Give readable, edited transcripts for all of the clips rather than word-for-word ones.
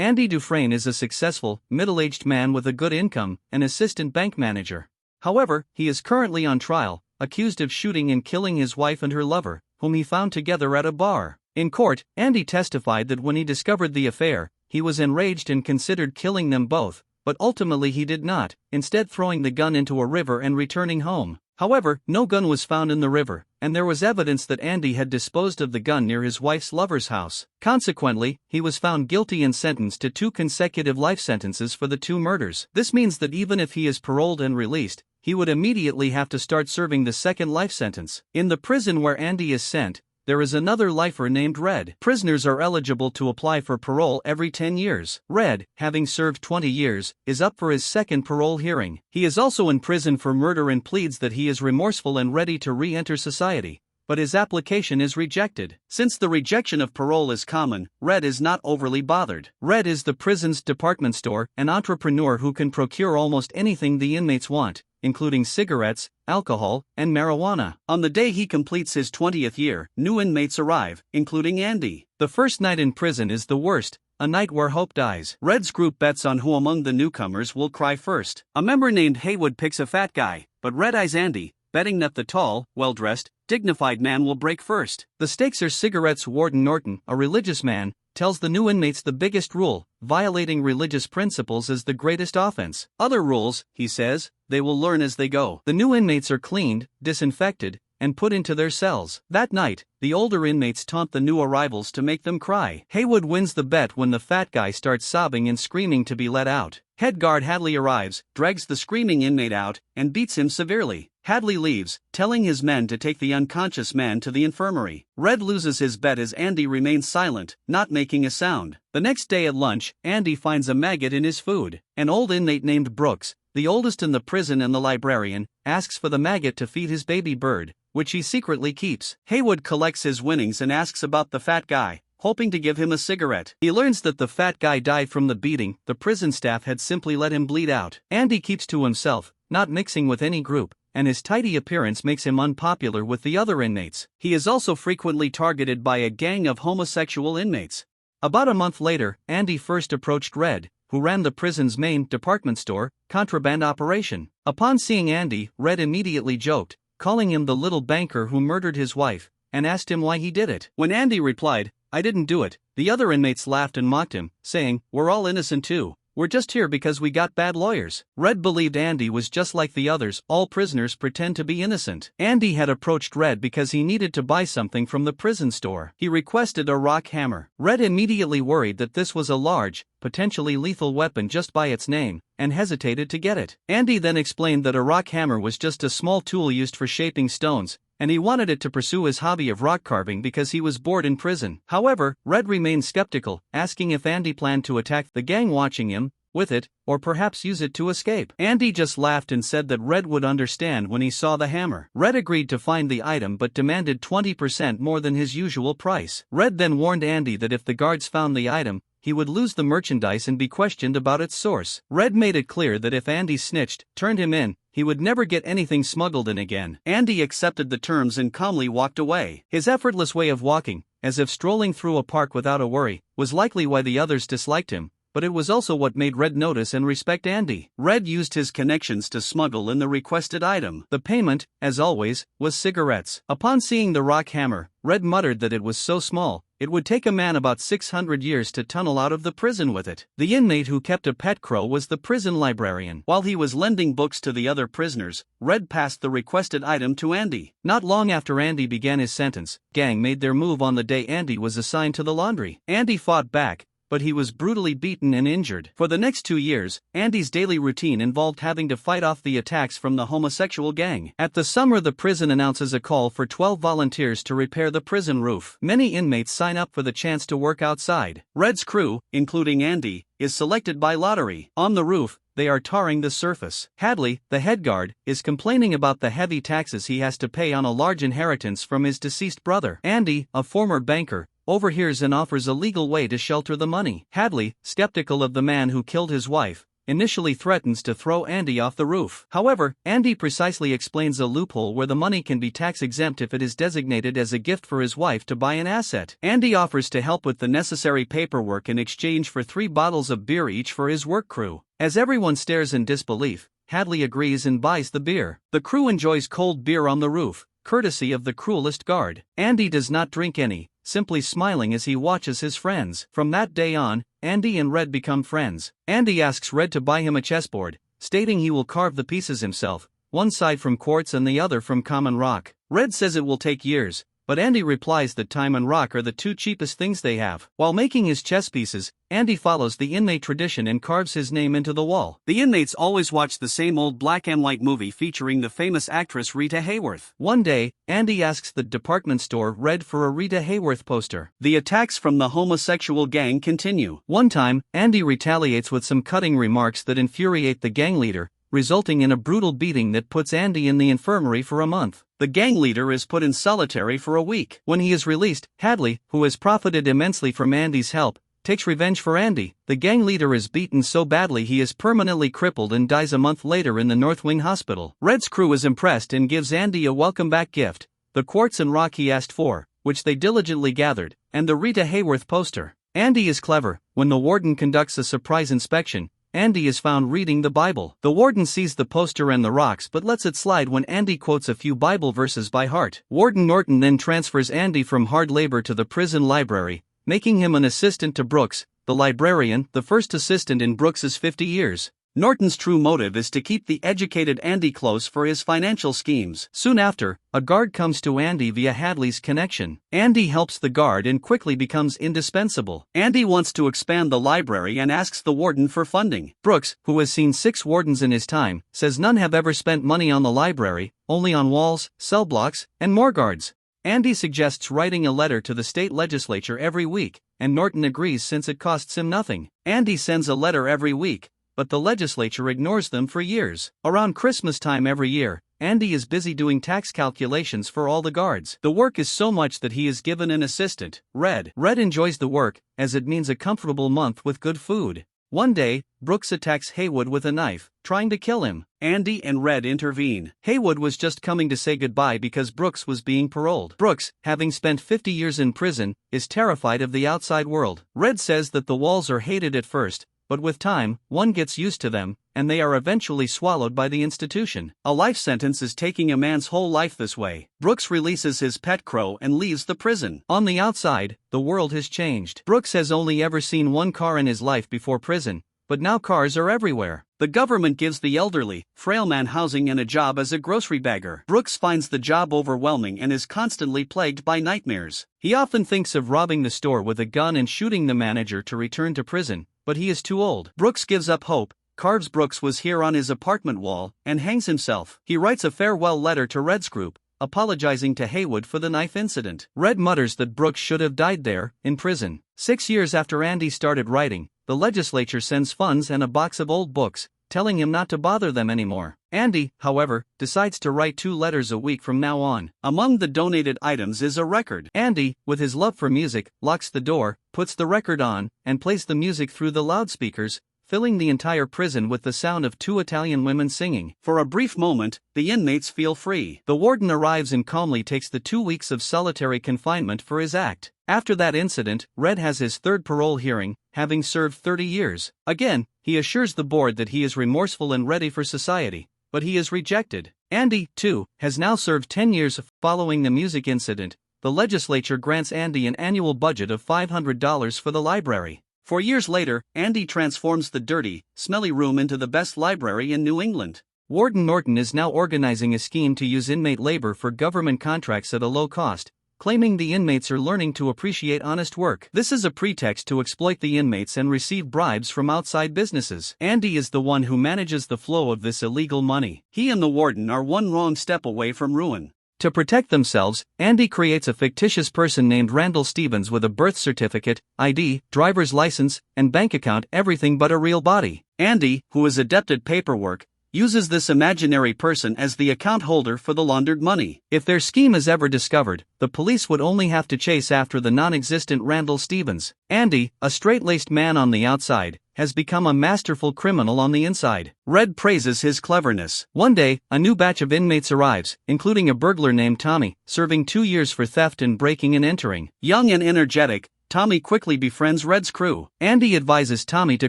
Andy Dufresne is a successful, middle-aged man with a good income, an assistant bank manager. However, he is currently on trial, accused of shooting and killing his wife and her lover, whom he found together at a bar. In court, Andy testified that when he discovered the affair, he was enraged and considered killing them both, but ultimately he did not, instead throwing the gun into a river and returning home. However, no gun was found in the river, and there was evidence that Andy had disposed of the gun near his wife's lover's house. Consequently, he was found guilty and sentenced to 2 consecutive life sentences for the 2 murders. This means that even if he is paroled and released, he would immediately have to start serving the second life sentence. In the prison where Andy is sent, there is another lifer named Red. Prisoners are eligible to apply for parole every 10 years. Red, having served 20 years, is up for his second parole hearing. He is also in prison for murder and pleads that he is remorseful and ready to re-enter society, but his application is rejected. Since the rejection of parole is common, Red is not overly bothered. Red is the prison's department store, an entrepreneur who can procure almost anything the inmates want, including cigarettes, alcohol, and marijuana. On the day he completes his 20th year, new inmates arrive, including Andy. The first night in prison is the worst, a night where hope dies. Red's group bets on who among the newcomers will cry first. A member named Haywood picks a fat guy, but Red eyes Andy, betting that the tall, well-dressed, dignified man will break first. The stakes are cigarettes. Warden Norton, a religious man, tells the new inmates the biggest rule: violating religious principles is the greatest offense. Other rules, he says, they will learn as they go. The new inmates are cleaned, disinfected, and put into their cells. That night, the older inmates taunt the new arrivals to make them cry. Haywood wins the bet when the fat guy starts sobbing and screaming to be let out. Head guard Hadley arrives, drags the screaming inmate out, and beats him severely. Hadley leaves, telling his men to take the unconscious man to the infirmary. Red loses his bet as Andy remains silent, not making a sound. The next day at lunch, Andy finds a maggot in his food. An old inmate named Brooks, the oldest in the prison and the librarian, asks for the maggot to feed his baby bird, which he secretly keeps. Haywood collects his winnings and asks about the fat guy, hoping to give him a cigarette. He learns that the fat guy died from the beating. The prison staff had simply let him bleed out. Andy keeps to himself, not mixing with any group, and his tidy appearance makes him unpopular with the other inmates. He is also frequently targeted by a gang of homosexual inmates. About a month later, Andy first approached Red, who ran the prison's main department store contraband operation. Upon seeing Andy, Red immediately joked, calling him the little banker who murdered his wife, and asked him why he did it. When Andy replied, "I didn't do it," the other inmates laughed and mocked him, saying, "We're all innocent too. We're just here because we got bad lawyers." Red believed Andy was just like the others. All prisoners pretend to be innocent. Andy had approached Red because he needed to buy something from the prison store. He requested a rock hammer. Red immediately worried that this was a large, potentially lethal weapon just by its name, and hesitated to get it. Andy then explained that a rock hammer was just a small tool used for shaping stones, and he wanted it to pursue his hobby of rock carving because he was bored in prison. However, Red remained skeptical, asking if Andy planned to attack the gang watching him with it, or perhaps use it to escape. Andy just laughed and said that Red would understand when he saw the hammer. Red agreed to find the item but demanded 20% more than his usual price. Red then warned Andy that if the guards found the item, he would lose the merchandise and be questioned about its source. Red made it clear that if Andy snitched, turned him in, he would never get anything smuggled in again. Andy accepted the terms and calmly walked away. His effortless way of walking, as if strolling through a park without a worry, was likely why the others disliked him, but it was also what made Red notice and respect Andy. Red used his connections to smuggle in the requested item. The payment, as always, was cigarettes. Upon seeing the rock hammer, Red muttered that it was so small, it would take a man about 600 years to tunnel out of the prison with it. The inmate who kept a pet crow was the prison librarian. While he was lending books to the other prisoners, Red passed the requested item to Andy. Not long after Andy began his sentence, gang made their move on the day Andy was assigned to the laundry. Andy fought back, but he was brutally beaten and injured. For the next 2 years, Andy's daily routine involved having to fight off the attacks from the homosexual gang. At the summer, the prison announces a call for 12 volunteers to repair the prison roof. Many inmates sign up for the chance to work outside. Red's crew, including Andy, is selected by lottery. On the roof, they are tarring the surface. Hadley, the head guard, is complaining about the heavy taxes he has to pay on a large inheritance from his deceased brother. Andy, a former banker, overhears and offers a legal way to shelter the money. Hadley, skeptical of the man who killed his wife, initially threatens to throw Andy off the roof. However, Andy precisely explains a loophole where the money can be tax-exempt if it is designated as a gift for his wife to buy an asset. Andy offers to help with the necessary paperwork in exchange for 3 bottles of beer each for his work crew. As everyone stares in disbelief, Hadley agrees and buys the beer. The crew enjoys cold beer on the roof, courtesy of the cruelest guard. Andy does not drink any, simply smiling as he watches his friends. From that day on, Andy and Red become friends. Andy asks Red to buy him a chessboard, stating he will carve the pieces himself, one side from quartz and the other from common rock. Red says it will take years, but Andy replies that time and rock are the 2 cheapest things they have. While making his chess pieces, Andy follows the inmate tradition and carves his name into the wall. The inmates always watch the same old black and white movie featuring the famous actress Rita Hayworth. One day, Andy asks the department store Red for a Rita Hayworth poster. The attacks from the homosexual gang continue. One time, Andy retaliates with some cutting remarks that infuriate the gang leader, resulting in a brutal beating that puts Andy in the infirmary for a month. The gang leader is put in solitary for a week. When he is released, Hadley, who has profited immensely from Andy's help, takes revenge for Andy. The gang leader is beaten so badly he is permanently crippled and dies a month later in the North Wing Hospital. Red's crew is impressed and gives Andy a welcome-back gift, the quartz and rock he asked for, which they diligently gathered, and the Rita Hayworth poster. Andy is clever. When the warden conducts a surprise inspection, Andy is found reading the Bible. The warden sees the poster and the rocks but lets it slide when Andy quotes a few Bible verses by heart. Warden Norton then transfers Andy from hard labor to the prison library, making him an assistant to Brooks, the librarian, the first assistant in Brooks's 50 years. Norton's true motive is to keep the educated Andy close for his financial schemes. Soon after, a guard comes to Andy via Hadley's connection. Andy helps the guard and quickly becomes indispensable. Andy wants to expand the library and asks the warden for funding. Brooks, who has seen 6 wardens in his time, says none have ever spent money on the library, only on walls, cell blocks, and more guards. Andy suggests writing a letter to the state legislature every week, and Norton agrees since it costs him nothing. Andy sends a letter every week, but the legislature ignores them for years. Around Christmas time every year, Andy is busy doing tax calculations for all the guards. The work is so much that he is given an assistant, Red. Red enjoys the work, as it means a comfortable month with good food. One day, Brooks attacks Haywood with a knife, trying to kill him. Andy and Red intervene. Haywood was just coming to say goodbye because Brooks was being paroled. Brooks, having spent 50 years in prison, is terrified of the outside world. Red says that the walls are hated at first, but with time, one gets used to them, and they are eventually swallowed by the institution. A life sentence is taking a man's whole life this way. Brooks releases his pet crow and leaves the prison. On the outside, the world has changed. Brooks has only ever seen one car in his life before prison, but now cars are everywhere. The government gives the elderly, frail man housing and a job as a grocery bagger. Brooks finds the job overwhelming and is constantly plagued by nightmares. He often thinks of robbing the store with a gun and shooting the manager to return to prison, but he is too old. Brooks gives up hope, carves Brooks was here on his apartment wall, and hangs himself. He writes a farewell letter to Red's group, apologizing to Haywood for the knife incident. Red mutters that Brooks should have died there, in prison. 6 years after Andy started writing, the legislature sends funds and a box of old books, telling him not to bother them anymore. Andy, however, decides to write 2 letters a week from now on. Among the donated items is a record. Andy, with his love for music, locks the door, puts the record on, and plays the music through the loudspeakers, filling the entire prison with the sound of 2 Italian women singing. For a brief moment, the inmates feel free. The warden arrives and calmly takes the 2 weeks of solitary confinement for his act. After that incident, Red has his 3rd parole hearing, having served 30 years. Again, he assures the board that he is remorseful and ready for society, but he is rejected. Andy, too, has now served 10 years. Following the music incident, the legislature grants Andy an annual budget of $500 for the library. 4 years later, Andy transforms the dirty, smelly room into the best library in New England. Warden Norton is now organizing a scheme to use inmate labor for government contracts at a low cost, claiming the inmates are learning to appreciate honest work. This is a pretext to exploit the inmates and receive bribes from outside businesses. Andy is the one who manages the flow of this illegal money. He and the warden are one wrong step away from ruin. To protect themselves, Andy creates a fictitious person named Randall Stevens with a birth certificate, ID, driver's license, and bank account, everything but a real body. Andy, who is adept at paperwork, uses this imaginary person as the account holder for the laundered money. If their scheme is ever discovered, the police would only have to chase after the non-existent Randall Stevens. Andy, a straight-laced man on the outside, has become a masterful criminal on the inside. Red praises his cleverness. One day, a new batch of inmates arrives, including a burglar named Tommy, serving 2 years for theft and breaking and entering. Young and energetic, Tommy quickly befriends Red's crew. Andy advises Tommy to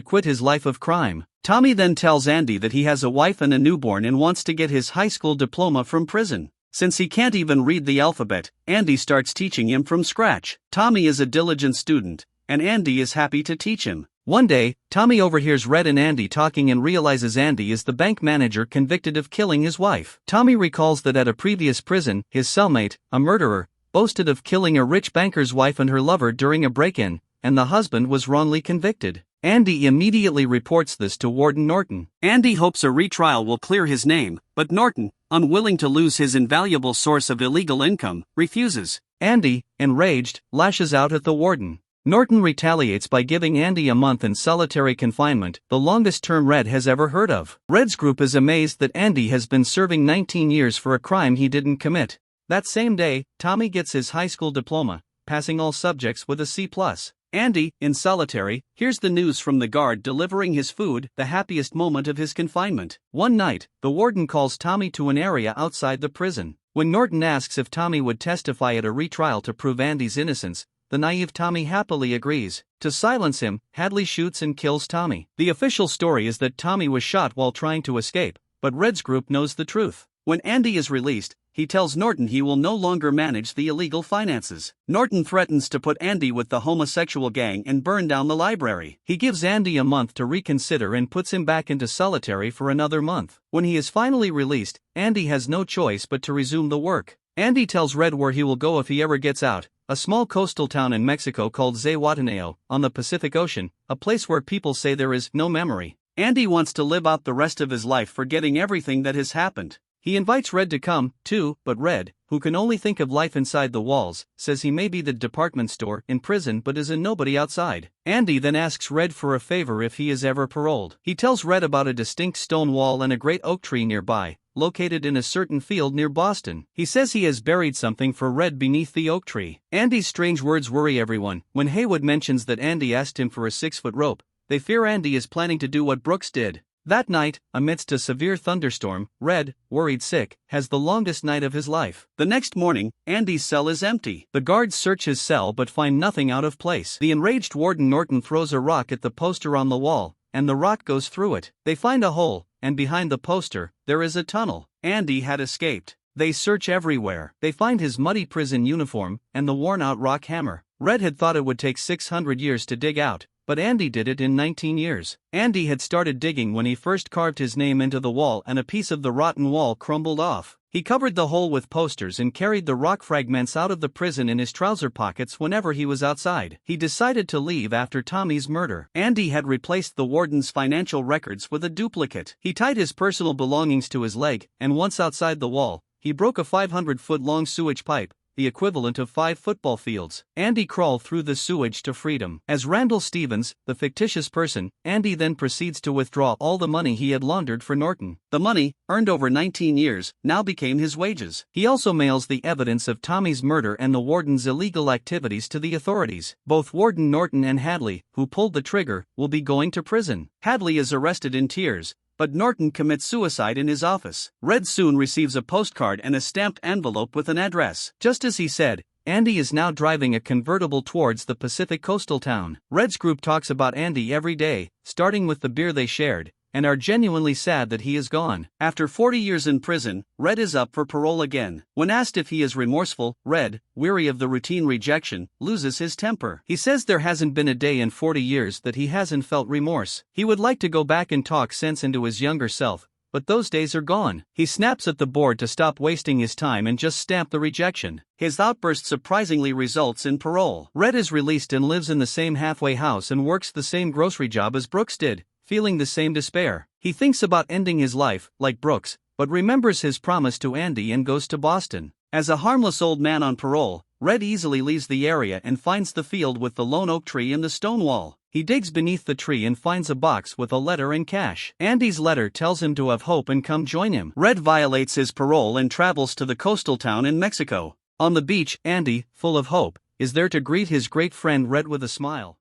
quit his life of crime. Tommy then tells Andy that he has a wife and a newborn and wants to get his high school diploma from prison. Since he can't even read the alphabet, Andy starts teaching him from scratch. Tommy is a diligent student, and Andy is happy to teach him. One day, Tommy overhears Red and Andy talking and realizes Andy is the bank manager convicted of killing his wife. Tommy recalls that at a previous prison, his cellmate, a murderer, boasted of killing a rich banker's wife and her lover during a break-in, and the husband was wrongly convicted. Andy immediately reports this to Warden Norton. Andy hopes a retrial will clear his name, but Norton, unwilling to lose his invaluable source of illegal income, refuses. Andy, enraged, lashes out at the warden. Norton retaliates by giving Andy a month in solitary confinement, the longest term Red has ever heard of. Red's group is amazed that Andy has been serving 19 years for a crime he didn't commit. That same day, Tommy gets his high school diploma, passing all subjects with a C+. Andy, in solitary, hears the news from the guard delivering his food, the happiest moment of his confinement. One night, the warden calls Tommy to an area outside the prison. When Norton asks if Tommy would testify at a retrial to prove Andy's innocence, the naive Tommy happily agrees. To silence him, Hadley shoots and kills Tommy. The official story is that Tommy was shot while trying to escape, but Red's group knows the truth. When Andy is released, he tells Norton he will no longer manage the illegal finances. Norton threatens to put Andy with the homosexual gang and burn down the library. He gives Andy a month to reconsider and puts him back into solitary for another month. When he is finally released, Andy has no choice but to resume the work. Andy tells Red where he will go if he ever gets out, a small coastal town in Mexico called Zihuatanejo, on the Pacific Ocean, a place where people say there is no memory. Andy wants to live out the rest of his life forgetting everything that has happened. He invites Red to come, too, but Red, who can only think of life inside the walls, says he may be the department store in prison but is a nobody outside. Andy then asks Red for a favor if he is ever paroled. He tells Red about a distinct stone wall and a great oak tree nearby, located in a certain field near Boston. He says he has buried something for Red beneath the oak tree. Andy's strange words worry everyone. When Haywood mentions that Andy asked him for a 6-foot rope, they fear Andy is planning to do what Brooks did. That night, amidst a severe thunderstorm, Red, worried sick, has the longest night of his life. The next morning, Andy's cell is empty. The guards search his cell but find nothing out of place. The enraged Warden Norton throws a rock at the poster on the wall, and the rock goes through it. They find a hole, and behind the poster, there is a tunnel. Andy had escaped. They search everywhere. They find his muddy prison uniform, and the worn-out rock hammer. Red had thought it would take 600 years to dig out, but Andy did it in 19 years. Andy had started digging when he first carved his name into the wall and a piece of the rotten wall crumbled off. He covered the hole with posters and carried the rock fragments out of the prison in his trouser pockets whenever he was outside. He decided to leave after Tommy's murder. Andy had replaced the warden's financial records with a duplicate. He tied his personal belongings to his leg, and once outside the wall, he broke a 500-foot-long sewage pipe, the equivalent of 5 football fields. Andy crawled through the sewage to freedom. As Randall Stevens, the fictitious person, Andy then proceeds to withdraw all the money he had laundered for Norton. The money, earned over 19 years, now became his wages. He also mails the evidence of Tommy's murder and the warden's illegal activities to the authorities. Both Warden Norton and Hadley, who pulled the trigger, will be going to prison. Hadley is arrested in tears, but Norton commits suicide in his office. Red soon receives a postcard and a stamped envelope with an address. Just as he said, Andy is now driving a convertible towards the Pacific coastal town. Red's group talks about Andy every day, starting with the beer they shared, and are genuinely sad that he is gone. After 40 years in prison, Red is up for parole again. When asked if he is remorseful, Red, weary of the routine rejection, loses his temper. He says there hasn't been a day in 40 years that he hasn't felt remorse. He would like to go back and talk sense into his younger self, but those days are gone. He snaps at the board to stop wasting his time and just stamp the rejection. His outburst surprisingly results in parole. Red is released and lives in the same halfway house and works the same grocery job as Brooks did, feeling the same despair. He thinks about ending his life, like Brooks, but remembers his promise to Andy and goes to Boston. As a harmless old man on parole, Red easily leaves the area and finds the field with the lone oak tree and the stone wall. He digs beneath the tree and finds a box with a letter and cash. Andy's letter tells him to have hope and come join him. Red violates his parole and travels to the coastal town in Mexico. On the beach, Andy, full of hope, is there to greet his great friend Red with a smile.